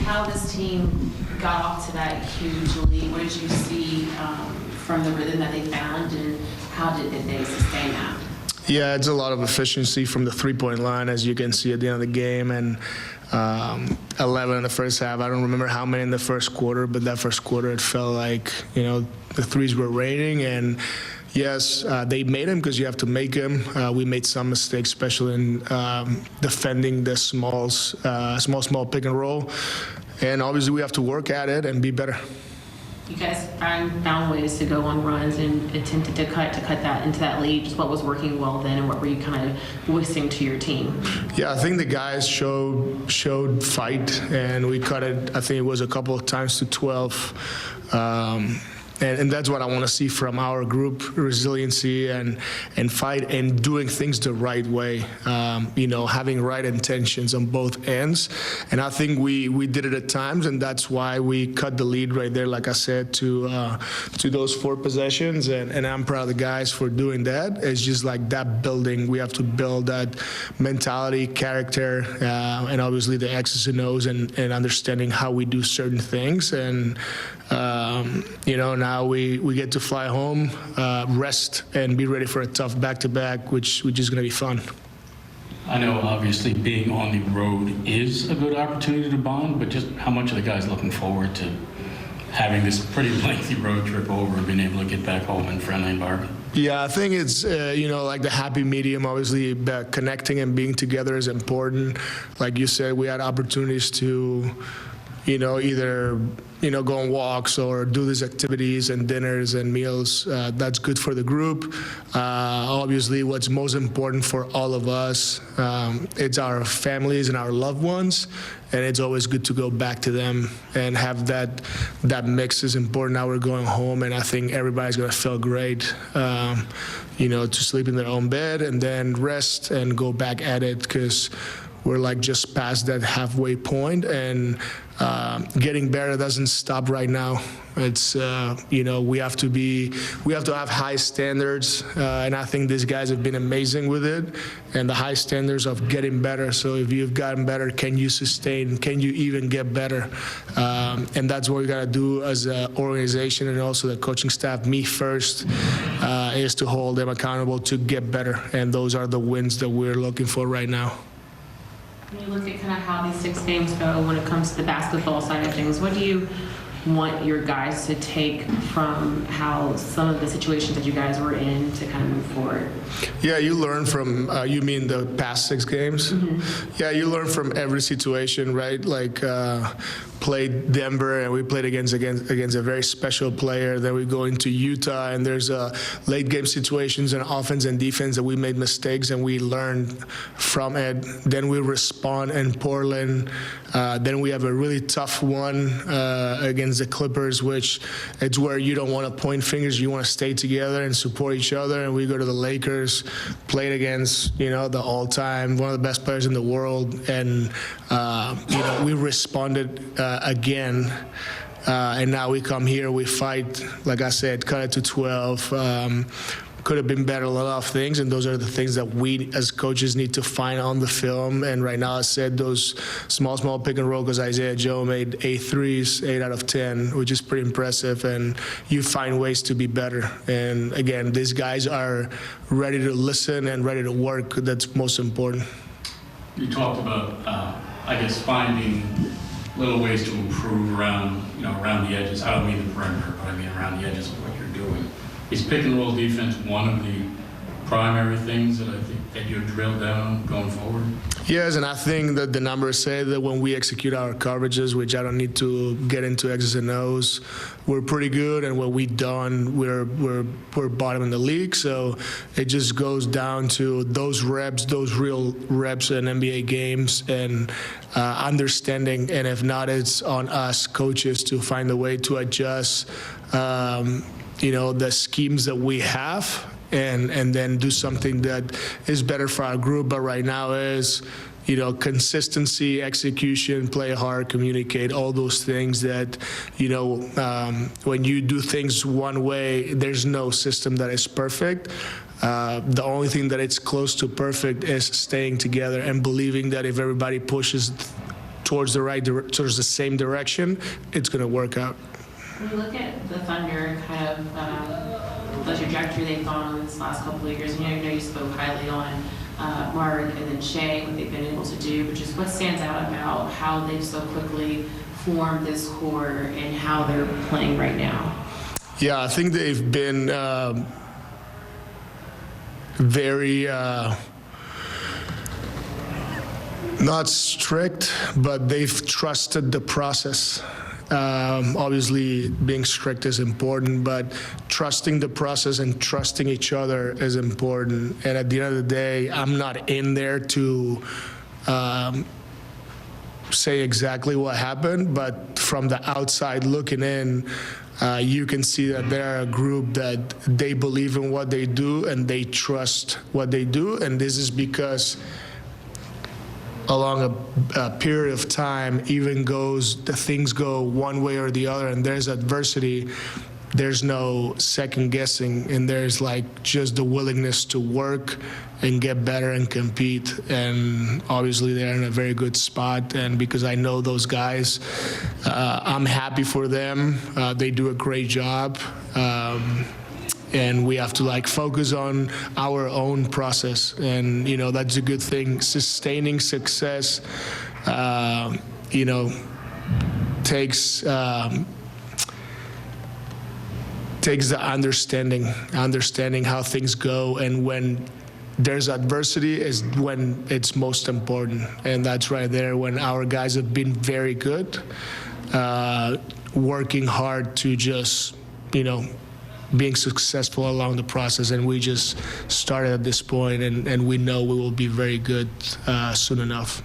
how this team got off to that huge lead. What did you see from the rhythm that they found, and how did they sustain that? Yeah, it's a lot of efficiency from the three-point line, as you can see at the end of the game, and 11 in the first half. I don't remember how many in the first quarter, but that first quarter it felt like, the threes were raining. And yes, they made them because you have to make them. We made some mistakes, especially in defending the small pick and roll. And obviously we have to work at it and be better. You guys found ways to go on runs and attempted to cut that into that lead. Just what was working well then, and what were you kind of voicing to your team? Yeah, I think the guys showed fight, and we cut it. I think it was a couple of times to 12. And that's what I want to see from our group: resiliency and fight and doing things the right way. Having right intentions on both ends. And I think we did it at times, and that's why we cut the lead right there, like I said, to those 4 possessions. And I'm proud of the guys for doing that. It's just like that building. We have to build that mentality, character, and obviously the X's and O's and understanding how we do certain things. And now we get to fly home, rest, and be ready for a tough back-to-back, which is going to be fun. I know, obviously, being on the road is a good opportunity to bond, but just how much are the guys looking forward to having this pretty lengthy road trip over and being able to get back home in friendly environment? Yeah, I think it's, like the happy medium. Obviously, connecting and being together is important. Like you said, we had opportunities to either go on walks or do these activities and dinners and meals. That's good for the group. Obviously, what's most important for all of us, it's our families and our loved ones, and it's always good to go back to them and have that mix is important. Now we're going home, and I think everybody's going to feel great, to sleep in their own bed and then rest and go back at it, because we're like just past that halfway point, and getting better doesn't stop right now. It's we have to have high standards, and I think these guys have been amazing with it, and the high standards of getting better. So if you've gotten better, can you sustain? Can you even get better? And that's what we got to do as an organization, and also the coaching staff. Me first is to hold them accountable to get better, and those are the wins that we're looking for right now. When you look at kind of how these 6 games go when it comes to the basketball side of things, what do you want your guys to take from how some of the situations that you guys were in to kind of move forward? Yeah, you learn from, you mean the past 6 games? Mm-hmm. Yeah, you learn from every situation, right? Like, played Denver, and we played against a very special player. Then we go into Utah, and there's late game situations in offense and defense that we made mistakes, and we learned from it. Then we respond in Portland. Then we have a really tough one against the Clippers, which it's where you don't want to point fingers. You want to stay together and support each other. And we go to the Lakers, played against the all-time one of the best players in the world, and we responded again, and now we come here, we fight, like I said, cut it to 12. Could have been better, a lot of things, and those are the things that we as coaches need to find on the film. And right now, I said those small pick and roll, because Isaiah Joe made 8 threes, 8 out of 10, which is pretty impressive, and you find ways to be better. And again, these guys are ready to listen and ready to work. That's most important. You talked about, finding little ways to improve around the edges. I don't mean the perimeter, but I mean around the edges of what you're doing. Is pick and roll defense one of the primary things that I think that you drill down going forward? Yes, and I think that the numbers say that when we execute our coverages, which I don't need to get into X's and O's, we're pretty good, and when we don't, we're bottom in the league. So it just goes down to those reps, those real reps in NBA games, and understanding. And if not, it's on us coaches to find a way to adjust, the schemes that we have, and then do something that is better for our group. But right now is, consistency, execution, play hard, communicate, all those things that, when you do things one way, there's no system that is perfect. The only thing that it's close to perfect is staying together and believing that if everybody pushes towards the same direction, it's going to work out. When you look at the Thunder, kind of the trajectory they've gone on this last couple of years, I know you spoke highly on Mark and then Shea, what they've been able to do, but just what stands out about how they've so quickly formed this core and how they're playing right now? Yeah, I think they've been very not strict, but they've trusted the process. Obviously, being strict is important, but trusting the process and trusting each other is important. And at the end of the day, I'm not in there to say exactly what happened, but from the outside looking in, you can see that they're a group that they believe in what they do and they trust what they do. And this is because along a period of time, things go one way or the other, and there's adversity, there's no second guessing, and there's like just the willingness to work and get better and compete. And obviously they're in a very good spot, and because I know those guys, I'm happy for them. They do a great job. And we have to like focus on our own process, and that's a good thing. Sustaining success, takes the understanding how things go, and when there's adversity is when it's most important, and that's right there when our guys have been very good, working hard to just being successful along the process, and we just started at this point, and we know we will be very good soon enough.